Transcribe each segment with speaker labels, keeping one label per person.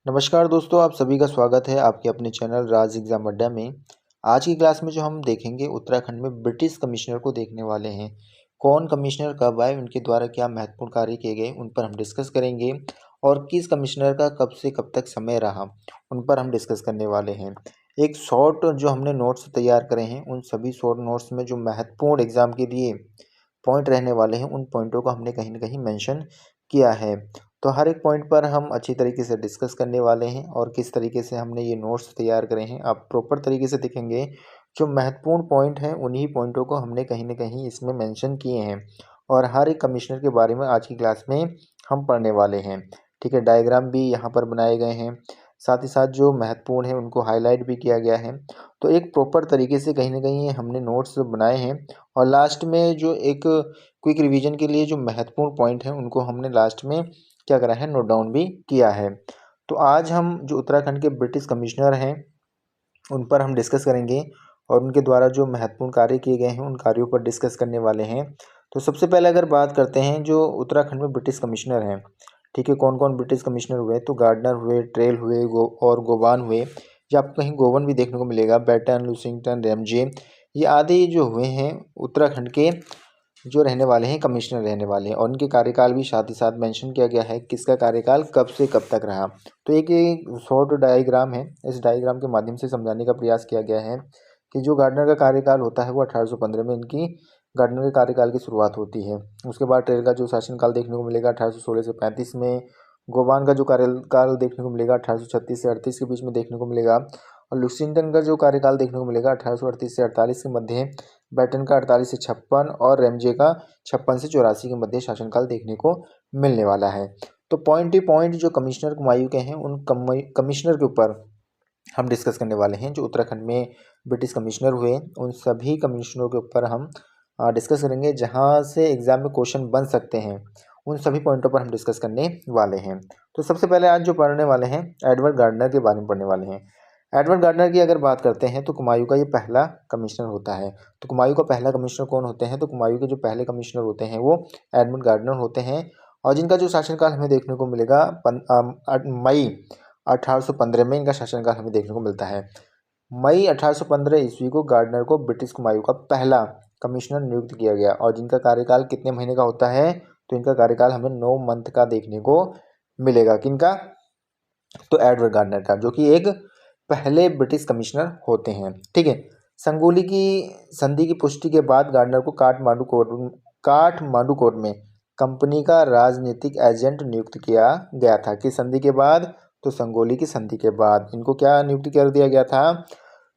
Speaker 1: नमस्कार दोस्तों, आप सभी का स्वागत है आपके अपने चैनल राज एग्जाम अड्डा में। आज की क्लास में जो हम देखेंगे उत्तराखंड में ब्रिटिश कमिश्नर को देखने वाले हैं। कौन कमिश्नर कब आए, उनके द्वारा क्या महत्वपूर्ण कार्य किए गए, उन पर हम डिस्कस करेंगे। और किस कमिश्नर का कब से कब तक समय रहा, उन पर हम डिस्कस करने वाले हैं। एक शॉर्ट जो हमने नोट्स तैयार करे हैं, उन सभी शॉर्ट नोट्स में जो महत्वपूर्ण एग्जाम के लिए पॉइंट रहने वाले हैं, उन पॉइंटों को हमने कहीं ना कहीं मेंशन किया है। तो हर एक पॉइंट पर हम अच्छी तरीके से डिस्कस करने वाले हैं और किस तरीके से हमने ये नोट्स तैयार करे हैं आप प्रॉपर तरीके से देखेंगे। जो महत्वपूर्ण पॉइंट हैं उन्हीं पॉइंटों को हमने कहीं ना कहीं इसमें मेंशन किए हैं और हर एक कमिश्नर के बारे में आज की क्लास में हम पढ़ने वाले हैं। ठीक है, डायग्राम भी यहाँ पर बनाए गए हैं, साथ ही साथ जो महत्वपूर्ण है उनको हाईलाइट भी किया गया है। तो एक प्रॉपर तरीके से कहीं ना कहीं हमने नोट्स बनाए हैं और लास्ट में जो एक क्विक रिवीजन के लिए जो महत्वपूर्ण पॉइंट हैं उनको हमने लास्ट में क्या करा है, नोट डाउन भी किया है। तो आज हम जो उत्तराखंड के ब्रिटिश कमिश्नर हैं उन पर हम डिस्कस करेंगे और उनके द्वारा जो महत्वपूर्ण कार्य किए गए हैं उन कार्यों पर डिस्कस करने वाले हैं। तो सबसे पहले अगर बात करते हैं जो उत्तराखंड में ब्रिटिश कमिश्नर हैं, ठीक है, कौन कौन ब्रिटिश कमिश्नर हुए, तो गार्डनर हुए, ट्रेल हुए, और गोवान हुए। ये आपको कहीं गोवन भी देखने को मिलेगा, बैटन, लुसिंगटन, रैमजे, ये आदि जो हुए हैं उत्तराखंड के जो रहने वाले हैं, कमिश्नर रहने वाले हैं। और उनके कार्यकाल भी साथ ही साथ मेंशन किया गया है, किसका कार्यकाल कब से कब तक रहा। तो एक शॉर्ट डायग्राम है, इस डायग्राम के माध्यम से समझाने का प्रयास किया गया है कि जो गार्डनर का कार्यकाल होता है वो 1815 में इनकी गार्डनर के कार्यकाल की शुरुआत होती है। उसके बाद ट्रेल का जो शासनकाल देखने को मिलेगा 1816 से 35 में। गोवान का जो कार्यकाल देखने को मिलेगा 1836 से 38 के बीच में देखने को मिलेगा। और लुसिंगटन का जो कार्यकाल देखने को मिलेगा 1838 से 48 के मध्य। बैटन का 48 से 56 और रैमजे का 56 से 84 के मध्य शासनकाल देखने को मिलने वाला है। तो पॉइंट टू पॉइंट जो कमिश्नर कुमायूं के हैं उन कमिश्नर के ऊपर हम डिस्कस करने वाले हैं। जो उत्तराखंड में ब्रिटिश कमिश्नर हुए उन सभी कमिश्नरों के ऊपर हम डिस्कस करेंगे, जहां से एग्जाम में क्वेश्चन बन सकते हैं उन सभी पॉइंटों पर हम डिस्कस करने वाले हैं। तो सबसे पहले आज जो पढ़ने वाले हैं एडवर्ड गार्डनर के बारे में पढ़ने वाले हैं। एडवर्ड गार्डनर की अगर बात करते हैं तो कुमायूं का ये पहला कमिश्नर होता है। तो कुमायूं का पहला कमिश्नर कौन होते हैं, तो कुमायूं के जो पहले कमिश्नर होते हैं वो एडवर्ड गार्डनर होते हैं। और जिनका जो शासनकाल हमें देखने को मिलेगा मई 1815 में इनका शासनकाल हमें देखने को मिलता है। मई 1815 ईस्वी को गार्डनर को ब्रिटिश कुमायूं का पहला कमिश्नर नियुक्त किया गया और जिनका कार्यकाल कितने महीने का होता है, तो इनका कार्यकाल हमें 9 मंथ का देखने को मिलेगा। किनका, तो एडवर्ड गार्डनर का, जो कि एक पहले ब्रिटिश कमिश्नर होते हैं। ठीक है, संगोली की संधि की पुष्टि के बाद गार्डनर को काठमांडू कोर्ट में कंपनी का राजनीतिक एजेंट नियुक्त किया गया था। किस संधि के बाद, तो संगोली की संधि के बाद इनको क्या नियुक्त कर दिया गया था,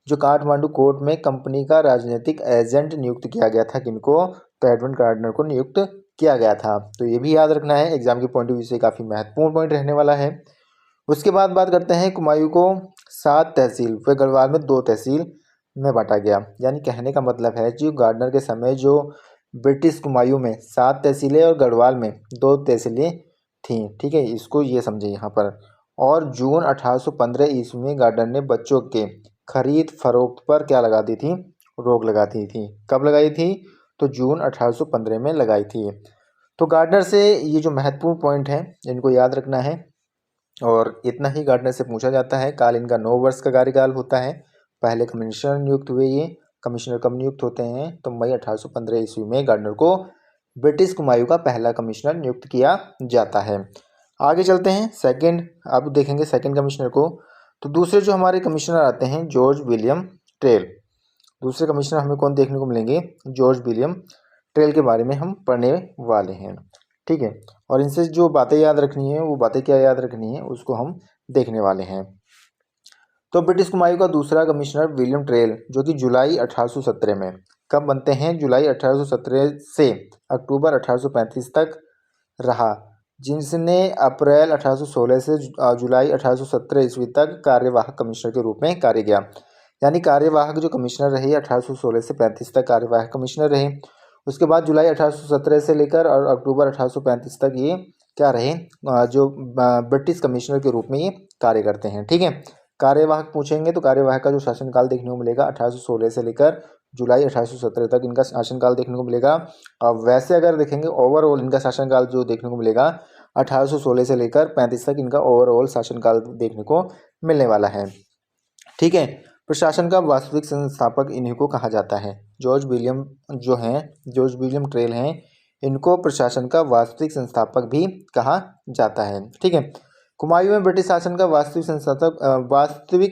Speaker 1: जो काठमांडू कोर्ट में कंपनी का राजनीतिक एजेंट नियुक्त किया गया था। किनको, तो एडवर्ड गार्डनर को नियुक्त किया गया था। तो ये भी याद रखना है, एग्जाम के पॉइंट ऑफ व्यू से काफ़ी महत्वपूर्ण पॉइंट रहने वाला है। उसके बाद बात करते हैं कुमायूं को 7 तहसील व गढ़वाल में 2 तहसील में बांटा गया। यानी कहने का मतलब है जो गार्डनर के समय जो ब्रिटिश कुमायूं में 7 तहसीलें और गढ़वाल में 2 तहसीलें थीं। ठीक है, इसको ये समझे यहाँ पर। और जून 1815 ईस्वी में गार्डनर ने बच्चों के खरीद फरोख्त पर क्या लगा दी थी, रोक लगा दी थी। कब लगाई थी, तो जून 1815 में लगाई थी। तो गार्डनर से ये जो महत्वपूर्ण पॉइंट है इनको याद रखना है और इतना ही गार्डनर से पूछा जाता है। काल इनका 9 वर्ष का कार्यकाल होता है। पहले कमिश्नर नियुक्त हुए, ये कमिश्नर कब नियुक्त होते हैं, तो मई 1815 ईस्वी में गार्डनर को ब्रिटिश कुमायूं का पहला कमिश्नर नियुक्त किया जाता है। आगे चलते हैं सेकंड, अब देखेंगे सेकंड कमिश्नर को। तो दूसरे जो हमारे कमिश्नर आते हैं जॉर्ज विलियम ट्रेल। दूसरे कमिश्नर हमें कौन देखने को मिलेंगे, जॉर्ज विलियम ट्रेल के बारे में हम पढ़ने वाले हैं। ठीक है, और इनसे जो बातें याद रखनी है वो बातें क्या याद रखनी है उसको हम देखने वाले हैं। तो ब्रिटिश कुमायूं का दूसरा कमिश्नर विलियम ट्रेल, जो कि जुलाई 1817 में कब बनते हैं, जुलाई 1817 से अक्टूबर 1835 तक रहा, जिसने अप्रैल 1816 से जुलाई 1817 ईस्वी तक कार्यवाहक कमिश्नर के रूप में कार्य किया। यानी कार्यवाहक जो कमिश्नर रहे 1816 से 35 तक कार्यवाहक कमिश्नर रहे। उसके बाद जुलाई 1817 से लेकर और अक्टूबर 1835 तक ये क्या रहे, जो ब्रिटिश कमिश्नर के रूप में ये कार्य करते हैं। ठीक है, कार्यवाहक पूछेंगे तो कार्यवाहक का जो शासनकाल देखने को मिलेगा 1816 से लेकर जुलाई 1817 तक इनका शासनकाल देखने को मिलेगा। वैसे अगर देखेंगे ओवरऑल इनका शासनकाल जो देखने को मिलेगा 1816 से लेकर 35 तक इनका ओवरऑल शासनकाल देखने को मिलने वाला है। ठीक है, प्रशासन का वास्तविक संस्थापक इन्हीं को कहा जाता है। जॉर्ज विलियम ट्रेल हैं, इनको प्रशासन का वास्तविक संस्थापक भी कहा जाता है। ठीक है, कुमायूं में ब्रिटिश शासन का वास्तविक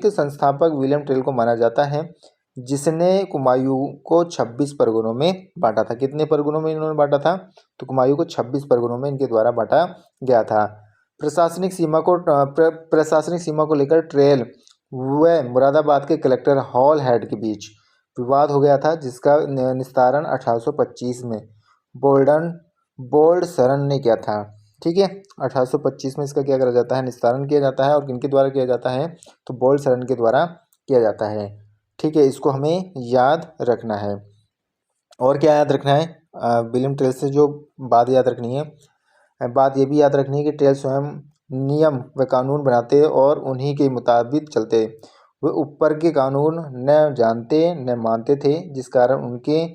Speaker 1: संस्थापक विलियम ट्रेल को माना जाता है, जिसने कुमायूं को 26 परगनों में बांटा था। कितने परगनों में इन्होंने बांटा था? तो कुमायूं को 26 परगनों में इनके द्वारा बांटा गया था। प्रशासनिक सीमा को लेकर ट्रेल व मुरादाबाद के कलेक्टर हॉल हेड के बीच विवाद हो गया था, जिसका निस्तारण 1825 में बोल्ड सरन ने किया था। ठीक है, 1825 में इसका क्या करा जाता है? निस्तारण किया जाता है। और किनके द्वारा किया जाता है? तो बोल्ड सरन के द्वारा किया जाता है। ठीक है, इसको हमें याद रखना है। और क्या याद रखना है? विलियम ट्रेल से जो बात याद रखनी है, बात ये भी याद रखनी है कि ट्रेल स्वयं नियम व कानून बनाते और उन्हीं के मुताबिक चलते। वे ऊपर के कानून न जानते न मानते थे, जिस कारण उनके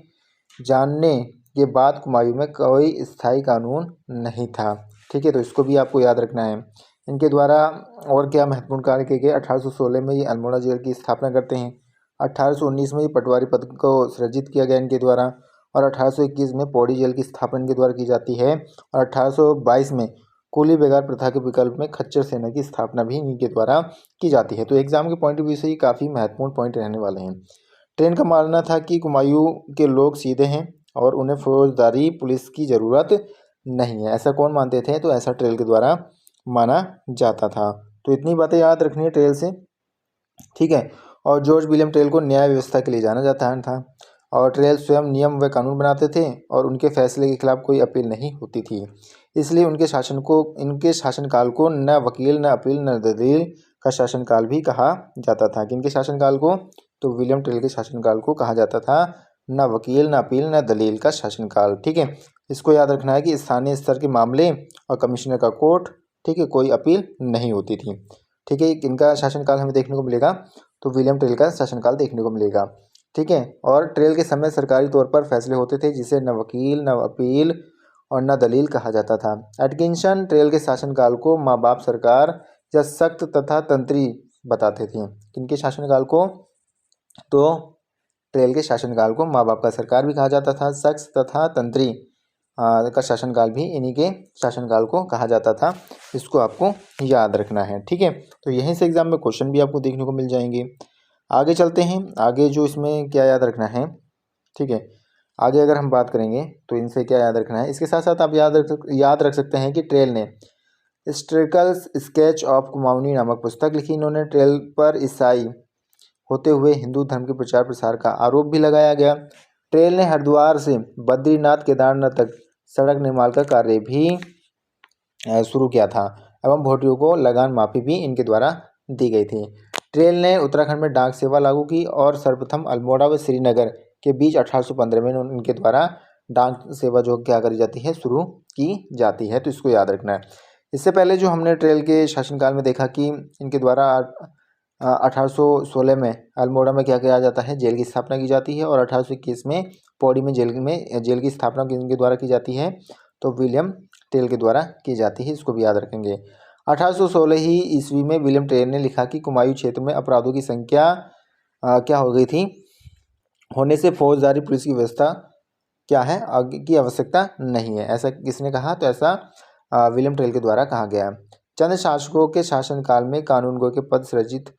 Speaker 1: जानने के बाद कुमायूं में कोई स्थायी कानून नहीं था। ठीक है, तो इसको भी आपको याद रखना है। इनके द्वारा और क्या महत्वपूर्ण कार्य किए गए? 1816 में ये अल्मोड़ा जेल की स्थापना करते हैं। 1819 में ये पटवारी पद को सृजित किया गया इनके द्वारा। और 1821 में पौड़ी जेल की स्थापना इनके द्वारा की जाती है। और 1822 में कुली बेगार प्रथा के विकल्प में खच्चर सेना की स्थापना भी इनके द्वारा की जाती है। तो एग्जाम के पॉइंट ऑफ व्यू से ये काफ़ी महत्वपूर्ण पॉइंट रहने वाले हैं। ट्रेन का मानना था कि कुमायूं के लोग सीधे हैं और उन्हें फौजदारी पुलिस की ज़रूरत नहीं है। ऐसा कौन मानते थे? तो ऐसा ट्रेल के द्वारा माना जाता था। तो इतनी बातें याद रखनी है ट्रेल से। ठीक है, और जॉर्ज विलियम ट्रेल को न्याय व्यवस्था के लिए जाना जाता था। और ट्रेल स्वयं नियम व कानून बनाते थे और उनके फैसले के खिलाफ कोई अपील नहीं होती थी। इसलिए इनके शासनकाल को न वकील न अपील न दलील का शासनकाल भी कहा जाता था। किनके शासनकाल को? तो विलियम ट्रेल के शासनकाल को कहा जाता था न वकील न अपील न दलील का शासनकाल। ठीक है, इसको याद रखना है कि स्थानीय स्तर के मामले और कमिश्नर का कोर्ट, ठीक है, कोई अपील नहीं होती थी। ठीक है, इनका शासनकाल हमें देखने को मिलेगा, तो विलियम ट्रेल का शासनकाल देखने को मिलेगा। ठीक है, और ट्रेल के समय सरकारी तौर पर फैसले होते थे, जिसे न वकील न अपील और न दलील कहा जाता था। एटकिंसन ट्रेल के शासनकाल को माँ बाप सरकार या सख्त तथा तंत्री बताते थे। किनके शासनकाल को? तो ट्रेल के शासनकाल को माँ बाप का सरकार भी कहा जाता था, सख्त तथा तंत्री का शासनकाल भी इन्हीं के शासनकाल को कहा जाता था। इसको आपको याद रखना है। ठीक है, तो यहीं से एग्जाम में क्वेश्चन भी आपको देखने को मिल जाएंगे। आगे चलते हैं, आगे जो इसमें क्या याद रखना है। ठीक है, आगे अगर हम बात करेंगे तो इनसे क्या याद रखना है। इसके साथ साथ आप याद रख सकते हैं कि ट्रेल ने हिस्टोरिकल स्केच ऑफ कुमाऊनी नामक पुस्तक लिखी। इन्होंने ट्रेल पर ईसाई होते हुए हिंदू धर्म के प्रचार प्रसार का आरोप भी लगाया गया। ट्रेल ने हरिद्वार से बद्रीनाथ केदारनाथ तक सड़क निर्माण का कार्य भी शुरू किया था एवं भोटियों को लगान माफी भी इनके द्वारा दी गई थी। ट्रेल ने उत्तराखंड में डाक सेवा लागू की और सर्वप्रथम अल्मोड़ा व श्रीनगर के बीच 1815 में इनके द्वारा डाक सेवा जो क्या करी जाती है, शुरू की जाती है। तो इसको याद रखना है। इससे पहले जो हमने ट्रेल के शासनकाल में देखा कि इनके द्वारा 1816 में अल्मोड़ा में क्या किया जाता है? जेल की स्थापना की जाती है। और 1821 में पौड़ी में जेल की स्थापना इनके द्वारा की जाती है, तो विलियम ट्रेल के द्वारा की जाती है। इसको भी याद रखेंगे। 1816 ही ईस्वी में विलियम ट्रेल ने लिखा कि कुमायूं क्षेत्र में अपराधों की संख्या क्या हो गई थी, होने से फौजदारी पुलिस की व्यवस्था क्या है, आगे की आवश्यकता नहीं है। ऐसा किसने कहा? तो ऐसा विलियम ट्रेल के द्वारा कहा गया। चंद शासकों के शासनकाल में कानूनगो के पद सृजित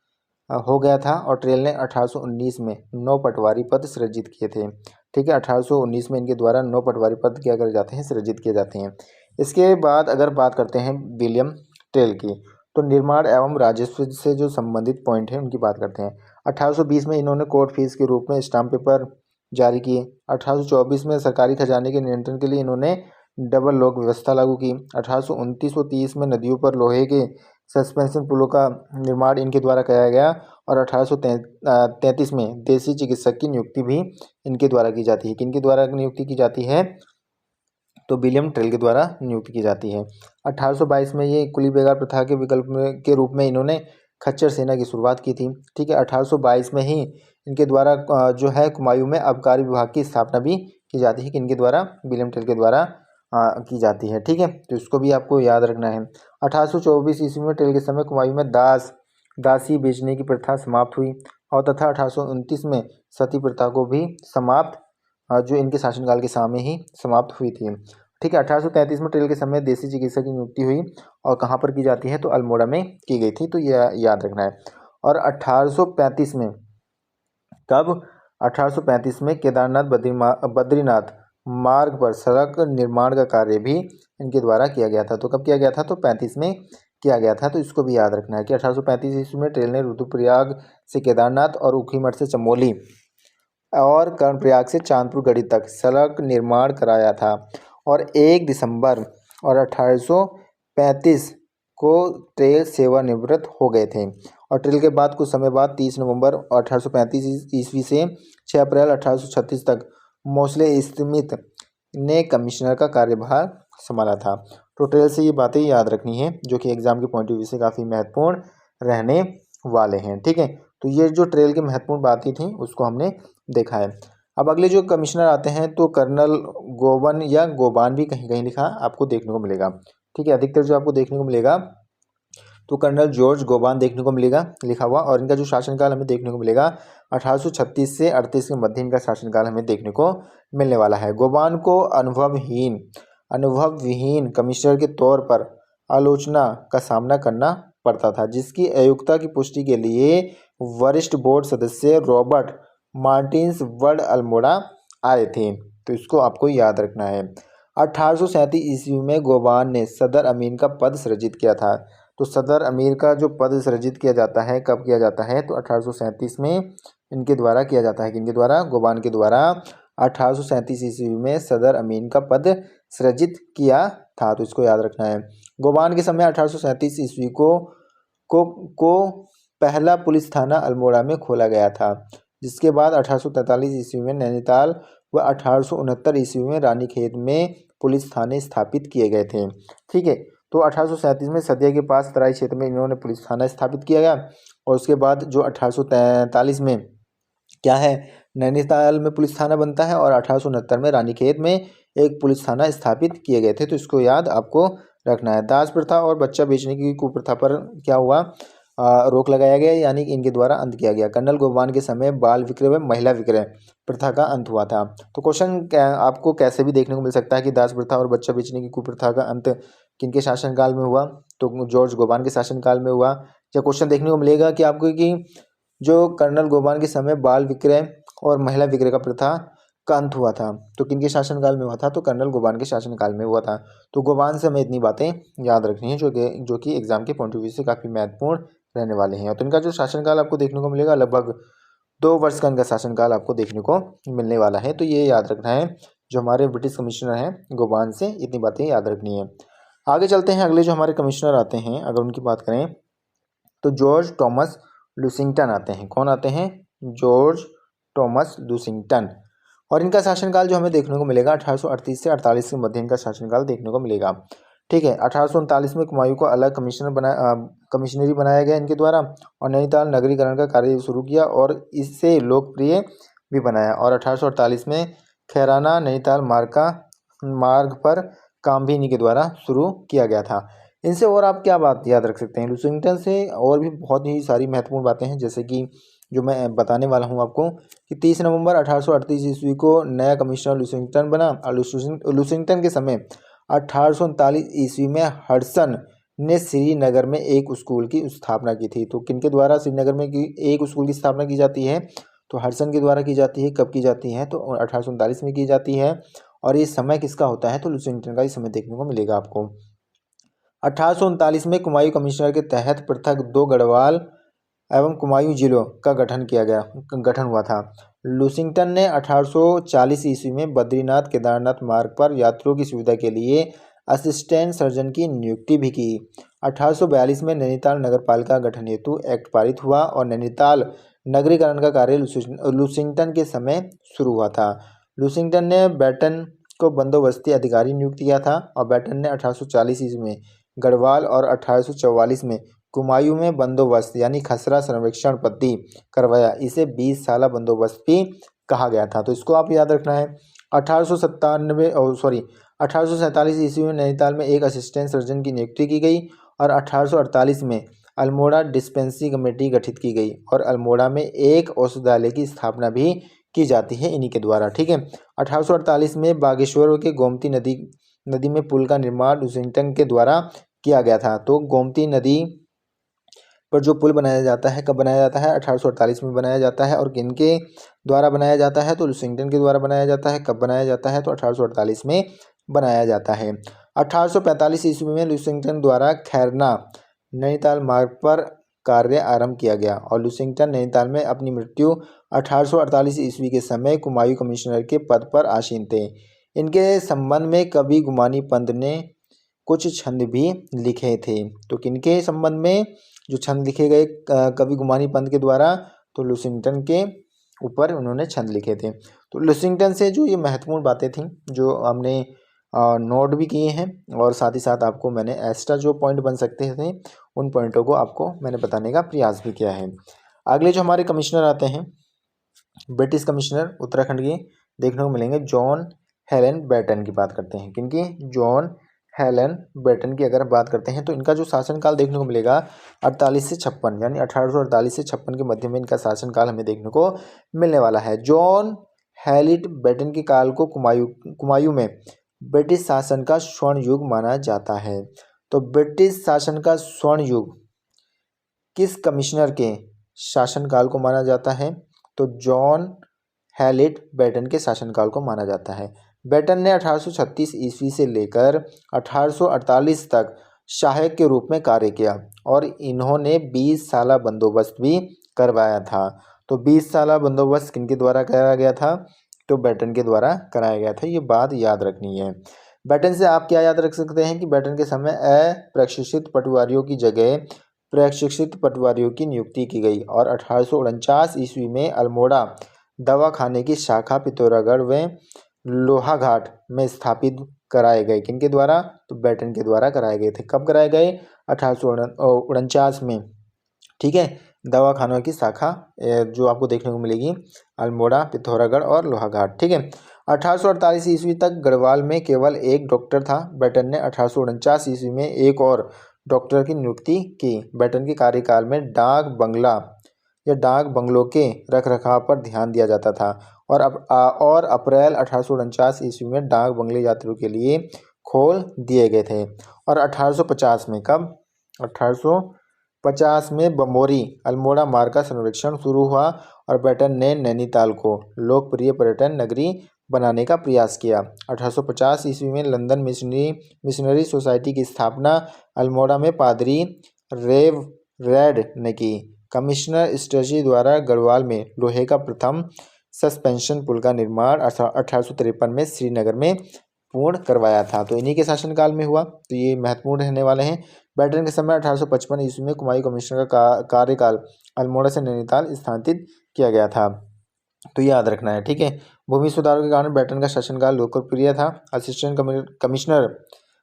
Speaker 1: हो गया था और ट्रेल ने 1819 में 9 पटवारी पद सृजित किए थे। ठीक है, 1819 में इनके द्वारा 9 पटवारी पद क्या करे जाते हैं? सृजित किए जाते हैं। इसके बाद अगर बात करते हैं विलियम ट्रेल की, तो निर्माण एवं राजस्व से जो संबंधित पॉइंट है उनकी बात करते हैं। 1820 में इन्होंने कोर्ट फीस के रूप में स्टाम्प पेपर जारी किए। 1824 में सरकारी खजाने के नियंत्रण के लिए इन्होंने डबल लॉक व्यवस्था लागू की। 1829 व 30 में नदियों पर लोहे के सस्पेंशन पुलों का निर्माण इनके द्वारा किया गया। और 1833 में देसी चिकित्सक की नियुक्ति भी इनके द्वारा की जाती है। किनके द्वारा नियुक्ति की जाती है? तो विलियम ट्रेल के द्वारा नियुक्ति की जाती है। 1822 में ये कुली बेगार प्रथा के विकल्प के रूप में इन्होंने खच्चर सेना की शुरुआत की थी। ठीक है, 1822 में ही इनके द्वारा जो है कुमायूं में आबकारी विभाग की स्थापना भी की जाती है। किनके द्वारा? विलियम ट्रेल के द्वारा की जाती है। ठीक है, तो इसको भी आपको याद रखना है। 1824 ईस्वी में टेल के समय कुमायूं में दासी बेचने की प्रथा समाप्त हुई और तथा 1829 में सती प्रथा को भी समाप्त जो इनके शासनकाल के समय ही समाप्त हुई थी। ठीक है, 1833 में टेल के समय देसी चिकित्सक की नियुक्ति हुई और कहाँ पर की जाती है, तो अल्मोड़ा में की गई थी, तो यह याद रखना है। और 1835 में कब 1835 में केदारनाथ बद्रीनाथ मार्ग पर सड़क निर्माण का कार्य भी इनके द्वारा किया गया था। तो कब किया गया था, तो 35 में किया गया था। तो इसको भी याद रखना है कि 1835 ईस्वी में ट्रेन ने रुद्रप्रयाग से केदारनाथ और ऊखीमठ से चमोली और कर्णप्रयाग से चांदपुर गढ़ी तक सड़क निर्माण कराया था। और 1 दिसंबर और 1835 को ट्रेल सेवानिवृत्त हो गए थे। और ट्रेल के बाद कुछ समय बाद 30 नवंबर 1835 ईस्वी से 6 अप्रैल 1836 तक मोस्ले स्मिथ ने कमिश्नर का कार्यभार संभाला था। तो ट्रेल से ये बातें याद रखनी है जो कि एग्जाम के पॉइंट ऑफ व्यू से काफ़ी महत्वपूर्ण रहने वाले हैं। ठीक है, तो ये जो ट्रेल की महत्वपूर्ण बातें थी उसको हमने देखा है। अब अगले जो कमिश्नर आते हैं तो कर्नल गोवन या गोबान भी कहीं कहीं लिखा आपको देखने को मिलेगा। ठीक है, अधिकतर जो आपको देखने को मिलेगा तो कर्नल जॉर्ज गोबान देखने को मिलेगा लिखा हुआ। और इनका जो शासनकाल हमें देखने को मिलेगा 1836 से 38 के मध्य इनका शासनकाल हमें देखने को मिलने वाला है। गोबान को अनुभवविहीन कमिश्नर के तौर पर आलोचना का सामना करना पड़ता था, जिसकी अयोग्यता की पुष्टि के लिए वरिष्ठ बोर्ड सदस्य रॉबर्ट मार्टिन्स वर्ड अल्मोड़ा आए थे। तो इसको आपको याद रखना है। 1837 ईस्वी में गोबान ने सदर अमीर का पद सृजित किया था। तो सदर अमीर का जो पद सृजित किया जाता है कब किया जाता है, तो 1837 में इनके द्वारा किया जाता है। किनके द्वारा, गोबान के द्वारा 1837 ईस्वी में सदर अमीर का पद सृजित किया था। तो इसको याद रखना है। गोबान के समय 1837 ईस्वी को पहला पुलिस थाना अल्मोड़ा में खोला गया था, जिसके बाद 1843 ईस्वी में नैनीताल व 1869 ईस्वी में रानीखेत में पुलिस थाने स्थापित किए गए थे। ठीक है, तो 1837 में सदिया के पास तराई क्षेत्र में इन्होंने पुलिस थाना स्थापित किया गया। और उसके बाद जो 1843 में क्या है, नैनीताल में पुलिस थाना बनता है और 1869 में रानीखेत में एक पुलिस थाना स्थापित किए गए थे। तो इसको याद आपको रखना है। दास प्रथा और बच्चा बेचने की कुप्रथा पर क्या हुआ, रोक लगाया गया, यानी कि इनके द्वारा अंत किया गया। कर्नल गोबान के समय बाल विक्रय व महिला विक्रय प्रथा का अंत हुआ था। तो क्वेश्चन आपको कैसे भी देखने को मिल सकता है कि दास प्रथा और बच्चा बेचने की कुप्रथा का अंत किनके शासनकाल में हुआ, तो जॉर्ज गोबान के शासनकाल में हुआ। या क्वेश्चन देखने को मिलेगा कि आपको कि जो कर्नल गोबान के समय बाल विक्रय और महिला विक्रय का प्रथा का अंत हुआ था, तो किनके शासनकाल में हुआ था, तो कर्नल गोबान के शासनकाल में हुआ था। तो गोबान से हमें इतनी बातें याद रखनी है जो कि एग्जाम के पॉइंट ऑफ व्यू से काफ़ी महत्वपूर्ण रहने वाले हैं। तो इनका जो शासनकाल आपको देखने को मिलेगा लगभग 2 वर्ष का इनका शासनकाल आपको देखने को मिलने वाला है। तो ये याद रखना है, जो हमारे ब्रिटिश कमिश्नर हैं गोबान से इतनी बातें याद रखनी है। आगे चलते हैं, अगले जो हमारे कमिश्नर आते हैं अगर उनकी बात करें तो जॉर्ज टॉमस लुसिंगटन आते हैं। कौन आते हैं, जॉर्ज टॉमस लुसिंगटन। और इनका शासनकाल जो हमें देखने को मिलेगा 1838 से 48 के मध्य इनका शासनकाल देखने को मिलेगा। ठीक है, 1839 में कुमायूं को अलग कमिश्नरी बनाया गया इनके द्वारा और नैनीताल नगरीकरण का कार्य शुरू किया और इससे लोकप्रिय भी बनाया। और 1848 में खैराना नैनीताल मार्ग पर काम भी इन्हीं के द्वारा शुरू किया गया था। इनसे और आप क्या बात याद रख सकते हैं, लुसिंगटन से और भी बहुत ही सारी महत्वपूर्ण बातें हैं, जैसे कि जो मैं बताने वाला हूं आपको कि 30 नवंबर 1838 ईस्वी को नया कमिश्नर लुसिंगटन बना। और लुसिंगटन के समय 1839 ईस्वी में हडसन ने श्रीनगर में एक स्कूल की स्थापना की थी। तो किनके द्वारा श्रीनगर में एक स्कूल की स्थापना की जाती है, तो हडसन के द्वारा की जाती है। कब की जाती है, तो 1839 में की जाती है। और ये समय किसका होता है, तो लुसिंगटन का ही समय देखने को मिलेगा आपको। 1839 में कुमायूं कमिश्नर के तहत पृथक 2 गढ़वाल एवं कुमायूं जिलों का गठन हुआ था। लुसिंगटन ने 1840 ईस्वी में बद्रीनाथ केदारनाथ मार्ग पर यात्रियों की सुविधा के लिए असिस्टेंट सर्जन की नियुक्ति भी की। 1842 में नैनीताल नगरपालिका गठन हेतु एक्ट पारित हुआ और नैनीताल नगरीकरण का कार्य लुसिंगटन के समय शुरू हुआ था। लुसिंगटन ने बैटन को बंदोबस्ती अधिकारी नियुक्त किया था और बैटन ने 1840 ईस्वी में गढ़वाल और 1844 में कुमायूं में बंदोबस्त यानी खसरा सर्वेक्षण पद्धति करवाया। इसे 20 साला बंदोबस्त भी कहा गया था। तो इसको आप याद रखना है। 1897 1847 ईस्वी में नैनीताल में एक असिस्टेंट सर्जन की नियुक्ति की गई और 1848 में अल्मोड़ा डिस्पेंसरी कमेटी गठित की गई और अल्मोड़ा में एक औषधालय की स्थापना भी की जाती है इन्हीं के द्वारा। ठीक है। 1848 में बागेश्वर के गोमती नदी में पुल का निर्माण लुसिंगटन के द्वारा किया गया था। तो गोमती नदी पर जो पुल बनाया जाता है कब बनाया जाता है? 1848 में बनाया जाता है। और किनके द्वारा बनाया जाता है? तो लुसिंगटन के द्वारा बनाया जाता है। कब बनाया जाता है? तो 1848 में बनाया जाता है। 1845 ईस्वी में लुसिंगटन द्वारा खैरना नैनीताल मार्ग पर कार्य आरंभ किया गया और लुसिंगटन नैनीताल में अपनी मृत्यु 1848 ईस्वी के समय कुमायूं कमिश्नर के पद पर आसीन थे। इनके संबंध में कवि गुमानी पंत ने कुछ छंद भी लिखे थे। तो किनके संबंध में जो छंद लिखे गए कवि गुमानी पंत के द्वारा? तो लुसिंगटन के ऊपर उन्होंने छंद लिखे थे। तो लुसिंगटन से जो ये महत्वपूर्ण बातें थी जो हमने नोट भी किए हैं और साथ ही साथ आपको मैंने एक्स्ट्रा जो पॉइंट बन सकते थे उन पॉइंटों को आपको मैंने बताने का प्रयास भी किया है। अगले जो हमारे कमिश्नर आते हैं ब्रिटिश कमिश्नर उत्तराखंड के देखने को मिलेंगे जॉन हेलन बेटन की बात करते हैं। किनकी? जॉन हेलन बेटन की अगर बात करते हैं तो इनका जो शासनकाल देखने को मिलेगा 48 से 56 यानी 1848 से 56 के मध्य में इनका शासनकाल हमें देखने को मिलने वाला है। जॉन हेलिट बेटन के काल को कुमायूं में ब्रिटिश शासन का स्वर्ण युग माना जाता है। तो ब्रिटिश शासन का स्वर्ण युग किस कमिश्नर के शासनकाल को माना जाता है? तो जॉन हेलिट बेटन के शासनकाल को माना जाता है। बेटन ने 1836 ईस्वी से लेकर 1848 तक सहायक के रूप में कार्य किया और इन्होंने 20 साला बंदोबस्त भी करवाया था। तो 20 साला बंदोबस्त किनके द्वारा कराया गया था? तो बेटन के द्वारा कराया गया था। ये बात याद रखनी है। बेटन से आप क्या याद रख सकते हैं कि बेटन के समय अप्रशिक्षित पटवारियों की जगह प्रशिक्षित पटवारियों की नियुक्ति की गई और 1849 ईस्वी में अल्मोड़ा दवाखाने की शाखा पिथौरागढ़ व लोहाघाट में स्थापित कराए गए। किनके द्वारा? तो बेटन के द्वारा कराए गए थे। कब कराए गए? 1849 में। ठीक है। दवाखानों की शाखा जो आपको देखने को मिलेगी अल्मोड़ा, पिथौरागढ़ और लोहाघाट। ठीक है। 1848 ईस्वी तक गढ़वाल में केवल एक डॉक्टर था। बेटन ने 1849 ईस्वी में एक और डॉक्टर की नियुक्ति की। बेटन के कार्यकाल में डाक बंगला या डाक बंगलों के रखरखाव पर ध्यान दिया जाता था और अप्रैल 1849 ईस्वी में डाक बंगले यात्रियों के लिए खोल दिए गए थे। और 1850 में कब? 1850 में बमोरी अल्मोड़ा मार्ग का सर्वेक्षण शुरू हुआ और बेटन ने नैनीताल को लोकप्रिय पर्यटन नगरी बनाने का प्रयास किया। 1850 ईस्वी में लंदन मिशनरी सोसाइटी की स्थापना अल्मोड़ा में पादरी रेव रेड ने की। कमिश्नर स्ट्रेटजी द्वारा गढ़वाल में लोहे का प्रथम सस्पेंशन पुल का निर्माण 1853 में श्रीनगर में पूर्ण करवाया था। तो इन्हीं के शासनकाल में हुआ। तो ये महत्वपूर्ण रहने वाले हैं। बेटन के समय 1855 ईस्वी में कुमायूं कमिश्नर का कार्यकाल अल्मोड़ा से नैनीताल स्थानांतरित किया गया था। तो याद रखना है। ठीक है। भूमि सुधारों के कारण बेटन का शासनकाल लोकप्रिय था। असिस्टेंट कमिश्नर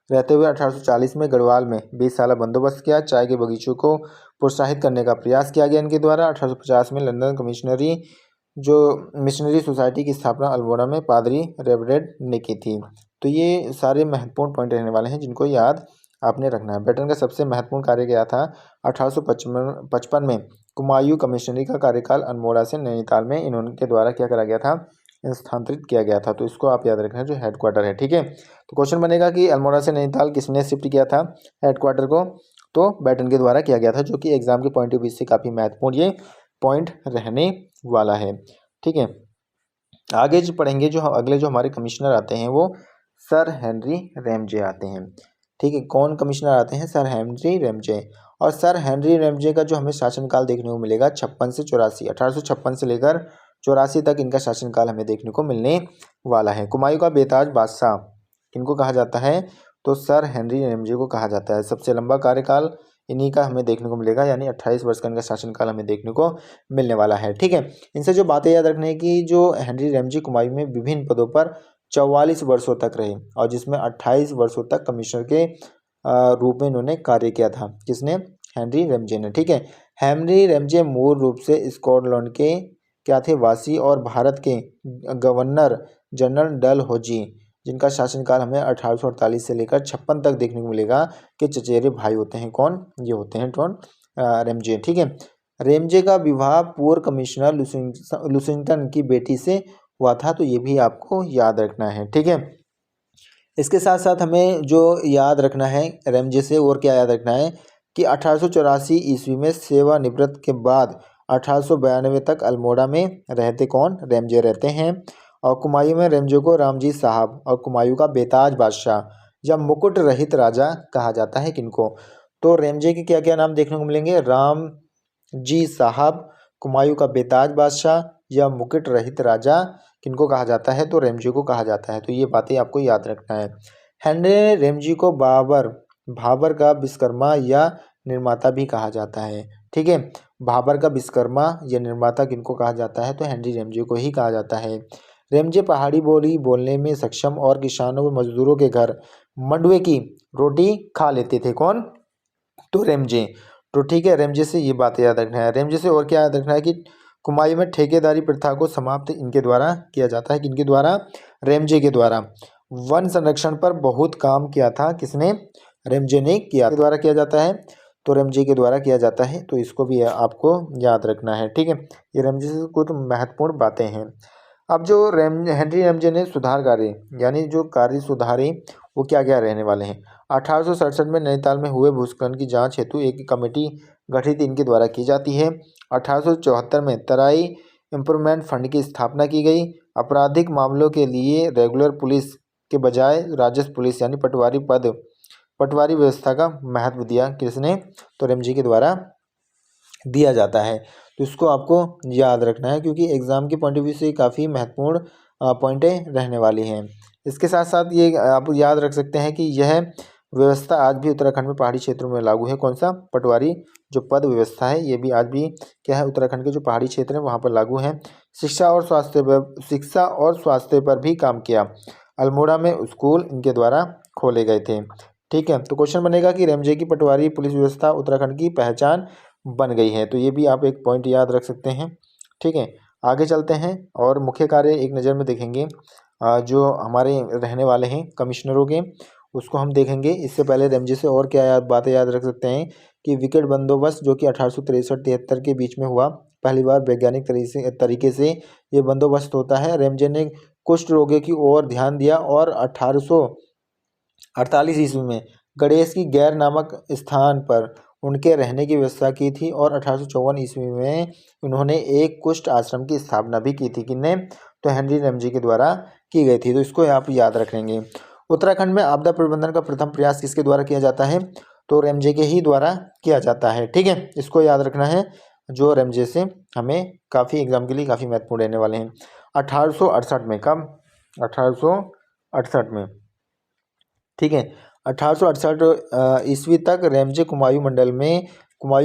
Speaker 1: रहते हुए 1840 में गढ़वाल में 20 साला बंदोबस्त किया। चाय के बगीचों को प्रोत्साहित करने का प्रयास किया गया इनके द्वारा। 1850 में लंदन मिशनरी सोसाइटी की स्थापना अल्मोड़ा में पादरी रेवरेड ने की थी। तो ये सारे महत्वपूर्ण पॉइंट रहने वाले हैं जिनको याद आपने रखना है। बेटन का सबसे महत्वपूर्ण कार्य क्या था? 1855 में कुमायूं कमिश्नरी का कार्यकाल अल्मोड़ा से नैनीताल में इनके द्वारा क्या करा गया था? स्थानांतरित किया गया था। तो इसको आप याद रखना जो हेडक्वार्टर है। ठीक है। तो क्वेश्चन बनेगा कि अल्मोड़ा से नैनीताल किसने शिफ्ट किया था हेडक्वार्टर को? तो बेटन के द्वारा किया गया था, जो कि एग्जाम के पॉइंट ऑफ व्यू से काफ़ी महत्वपूर्ण ये पॉइंट रहने वाला है। ठीक है। आगे जो पढ़ेंगे जो अगले जो हमारे कमिश्नर आते हैं वो सर हेनरी रैमजे आते हैं। ठीक है। कौन कमिश्नर आते हैं? Sir Henry Ramsay. और सर हेनरी रैमजे का जो हमें शासनकाल देखने को मिलेगा 56 से 84, 1856 से लेकर 84 तक इनका शासनकाल हमें देखने को मिलने वाला है। कुमायूं का बेताज बादशाह किनको कहा जाता है? तो सर हेनरी रैमजे को कहा जाता है। सबसे लंबा कार्यकाल इन्हीं का हमें देखने को मिलेगा, यानी 28 वर्ष का इनका शासनकाल हमें देखने को मिलने वाला है। ठीक है। इनसे जो बातें याद रखने की, जो हेनरी रैमजे कुमायूं में विभिन्न पदों पर 44 वर्षों तक रहे और जिसमें 28 वर्षों तक कमिश्नर के रूप में इन्होंने कार्य किया था। किसने? हेनरी रैमजे ने। ठीक है। हेनरी रैमजे मूल रूप से स्कॉटलैंड के क्या थे? वासी और भारत के गवर्नर जनरल डलहौजी जिनका शासनकाल हमें 1848 से लेकर 56 तक देखने को मिलेगा कि चचेरे भाई होते हैं। कौन? ये होते हैं रेमजे। ठीक है, रेमजे का विवाह पूर्व कमिश्नर लुसिंगटन की बेटी से हुआ था, तो ये भी आपको याद रखना है। ठीक है, इसके साथ साथ हमें जो याद रखना है रेमजे से, और क्या याद रखना है कि 1884 ईस्वी में सेवानिवृत्त के बाद 1892 तक अल्मोड़ा में रहते कौन? रेमजे रहते हैं। और कुमायूं में रेमजे को रामजी साहब और कुमायूं का बेताज बादशाह या मुकुट रहित राजा कहा जाता है। किनको? तो रेमजे के क्या क्या नाम देखने को मिलेंगे? राम जी साहब, कुमायूं का बेताज बादशाह या मुकुट रहित राजा किनको कहा जाता है? तो रेमजे को कहा जाता है। तो ये बातें आपको याद रखना है। हेनरी रेमजे को भाबर का विश्वकर्मा या निर्माता भी कहा जाता है। ठीक है, भाबर का विश्वकर्मा या निर्माता किनको कहा जाता है? तो हेनरी रेमजे को ही कहा जाता है। रेमजे पहाड़ी बोली बोलने में सक्षम और किसानों व मजदूरों के घर मंडुए की रोटी खा लेते थे। कौन? तो रेमजे। तो ठीक है, रेमजे से ये बात याद रखना है। रेमजे से और क्या याद रखना है कि कुमायूं में ठेकेदारी प्रथा को समाप्त इनके द्वारा किया जाता है। किनके द्वारा? रेमजे के द्वारा। वन संरक्षण पर बहुत काम किया था। किसने? रेमजे ने किया। के द्वारा किया जाता है, तो रेमजे के द्वारा किया जाता है। तो इसको भी आपको याद रखना है। ठीक है, ये रेमजे से कुछ महत्वपूर्ण बातें हैं। अब जो हेनरी रेमजे ने सुधार कार्य यानी जो कार्य सुधारे वो क्या क्या रहने वाले हैं? 1867 में नैनीताल में हुए भूस्खलन की जांच हेतु एक कमेटी गठित इनके द्वारा की जाती है। 1874 में तराई इम्प्रूवमेंट फंड की स्थापना की गई। आपराधिक मामलों के लिए रेगुलर पुलिस के बजाय राजस्व पुलिस यानी पटवारी व्यवस्था का महत्व दिया। किसने? तो रेमजे के द्वारा दिया जाता है। तो इसको आपको याद रखना है, क्योंकि एग्जाम के पॉइंट ऑफ व्यू से काफ़ी महत्वपूर्ण पॉइंटें रहने वाली हैं। इसके साथ साथ ये आप याद रख सकते हैं कि यह व्यवस्था आज भी उत्तराखंड में पहाड़ी क्षेत्रों में लागू है। कौन सा? पटवारी जो पद व्यवस्था है, ये भी आज भी क्या है, उत्तराखंड के जो पहाड़ी क्षेत्र हैं वहाँ पर लागू है। शिक्षा और स्वास्थ्य पर भी काम किया। अल्मोड़ा में स्कूल इनके द्वारा खोले गए थे। ठीक है, तो क्वेश्चन बनेगा कि रेमजे की पटवारी पुलिस व्यवस्था उत्तराखंड की पहचान बन गई है। तो ये भी आप एक पॉइंट याद रख सकते हैं। ठीक है, आगे चलते हैं और मुख्य कार्य एक नज़र में देखेंगे जो हमारे रहने वाले हैं कमिश्नरों के, उसको हम देखेंगे। इससे पहले रेमजे से और क्या बातें याद रख सकते हैं कि विकेट बंदोबस्त जो कि 1863-73 के बीच में हुआ, पहली बार वैज्ञानिक तरीके से ये बंदोबस्त होता है। रेमजे ने कुष्ठ रोगियों की ओर ध्यान दिया और 1848 ईस्वी में गणेश की गैर नामक स्थान पर उनके रहने की व्यवस्था की थी। और 1854 ईस्वी में उन्होंने एक कुष्ठ आश्रम की स्थापना भी की थी। किसने? तो हेनरी रेमजे के द्वारा की गई थी। तो इसको आप याद रखेंगे। उत्तराखंड में आपदा प्रबंधन का प्रथम प्रयास किसके द्वारा किया जाता है? तो रेमजे के ही द्वारा किया जाता है। ठीक है, इसको याद रखना है, जो रेमजे से हमें काफ़ी एग्जाम के लिए काफ़ी महत्वपूर्ण रहने वाले हैं। 1868 में, कब? 1868 में। ठीक है, 1868 ईस्वी तक रेमजे कुमायूं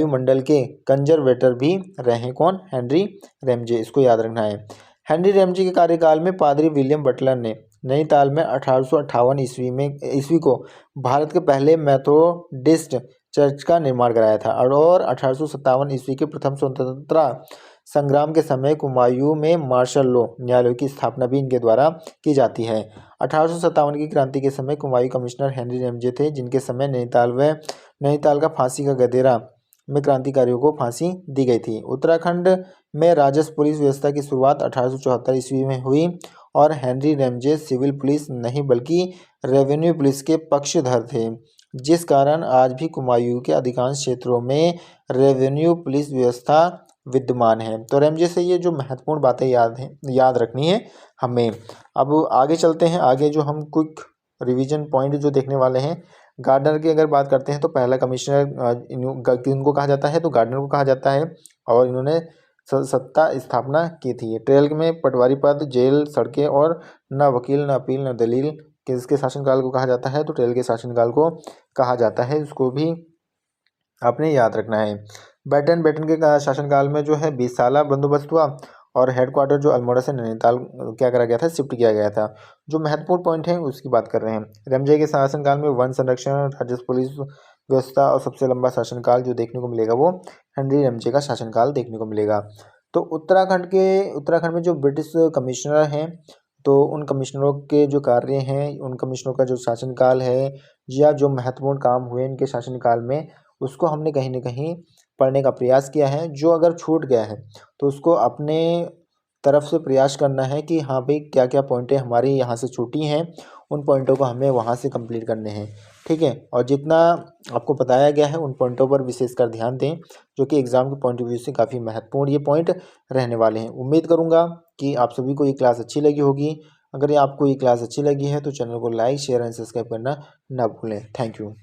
Speaker 1: मंडल के कंजर्वेटर भी रहे। कौन? Henry Ramsay. इसको याद रखना है। हेनरी रेमजे के कार्यकाल में पादरी विलियम बटलर ने नैनीताल में 1858 ईस्वी को भारत के पहले मेथोडिस्ट चर्च का निर्माण कराया था। और 1857 ईस्वी के प्रथम स्वतंत्रता संग्राम के समय कुमायूं में मार्शल लॉ न्यायालय की स्थापना भी इनके द्वारा की जाती है। 1857 की क्रांति के समय कुमायूं कमिश्नर हेनरी रेमजे थे, जिनके समय नैनीताल का फांसी का गदेरा में क्रांतिकारियों को फांसी दी गई थी। उत्तराखंड में राजस्व पुलिस व्यवस्था की शुरुआत 1874 ईस्वी में हुई और हेनरी रेमजे सिविल पुलिस नहीं बल्कि रेवेन्यू पुलिस के पक्षधर थे, जिस कारण आज भी कुमायूं के अधिकांश क्षेत्रों में रेवेन्यू पुलिस व्यवस्था विद्यमान है। तो रेमजे से ये जो महत्वपूर्ण बातें याद रखनी है हमें। अब आगे चलते हैं। आगे जो हम क्विक रिवीजन पॉइंट जो देखने वाले हैं, गार्डनर की अगर बात करते हैं तो पहला कमिश्नर इनको कहा जाता है, तो गार्डनर को कहा जाता है। और इन्होंने सत्ता स्थापना की थी। ट्रेल में पटवारी पद, जेल, सड़कें और न वकील, न अपील, न दलील किसके शासनकाल को कहा जाता है? तो ट्रेल के शासनकाल को कहा जाता है। इसको भी आपने याद रखना है। बैटन के शासनकाल में जो है 20 साल बंदोबस्त हुआ और हेडक्वार्टर जो अल्मोड़ा से नैनीताल क्या करा गया था? शिफ्ट किया गया था। जो महत्वपूर्ण पॉइंट है उसकी बात कर रहे हैं। रेमजे के शासनकाल में वन संरक्षण, राजस्व पुलिस व्यवस्था और सबसे लंबा शासनकाल जो देखने को मिलेगा वो हेनरी रेमजे का शासनकाल देखने को मिलेगा। तो उत्तराखंड में जो ब्रिटिश कमिश्नर हैं तो उन कमिश्नरों के जो कार्य हैं, उन कमिश्नरों का जो शासनकाल है या जो महत्वपूर्ण काम हुए इनके शासनकाल में, उसको हमने कहीं न कहीं पढ़ने का प्रयास किया है। जो अगर छूट गया है तो उसको अपने तरफ से प्रयास करना है कि हाँ भाई, क्या-क्या पॉइंटें हमारी यहाँ से छूटी हैं, उन पॉइंटों को हमें वहाँ से कंप्लीट करने हैं, ठीक है? और जितना आपको बताया गया है उन पॉइंटों पर विशेषकर ध्यान दें, जो कि एग्ज़ाम के पॉइंट ऑफ व्यू से काफ़ी महत्वपूर्ण ये पॉइंट रहने वाले हैं। उम्मीद करूँगा कि आप सभी को ये क्लास अच्छी लगी होगी। अगर ये आपको ये क्लास अच्छी लगी है तो चैनल को लाइक, शेयर एंड सब्सक्राइब करना ना भूलें। Thank you.